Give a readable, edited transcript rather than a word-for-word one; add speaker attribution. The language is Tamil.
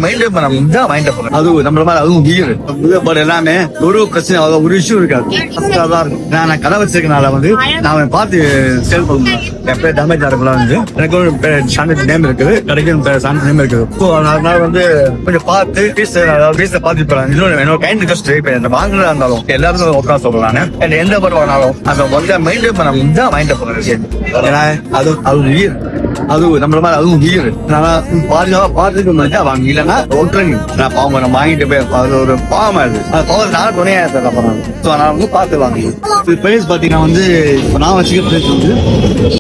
Speaker 1: மைண்ட் பண்ண தான் மைண்ட் பண்ண அது நம்மள மாதிரி அதுவும் உயிர் பட் எல்லாமே ஒரு பிரச்சனை ஒரு இஷ்யூ இருக்காது. தான் இருக்கும். நான் கடை வச்சிருக்கனால வந்து நான் பார்த்து சேல் பண்ணுவேன். எப்ப டேமேஜ் ஆகலாம் வந்து எனக்கு ஒரு சாண்டர்ட் நேம் இருக்குது, கடைக்கும் சாண்டர்ட் நேம் இருக்குது. ஸோ அதனால வந்து கொஞ்சம் பார்த்து பீஸை பார்த்து போறாங்க. என்னோட கைண்ட் ரிக்வஸ்ட் இப்ப என்ன வாங்குறதா இருந்தாலும் எல்லாருக்கும் உட்கார சொல்றேன். எந்த படம் வாங்கினாலும் அதை வந்து மைண்ட் பண்ண தான் மைண்ட் பண்ணுறேன். ஏன்னா அது உயிர், அது நம்மள மாதிரி அதுவும் உயிர். பாதுகாப்பா பார்த்துட்டு வாங்க, இல்லைன்னா ஒட்டுறீங்க. நான் பாவம் நம்ம வாங்கிட்டு போய் அது ஒரு பாவமா இருக்கு. அது பாவம் நான் துணையா தரப்படுறாங்க. ஸோ நான் வந்து பார்த்து வாங்க. பிரைஸ் பாத்தீங்கன்னா வந்து நான் வச்சுக்க பிரைஸ் வந்து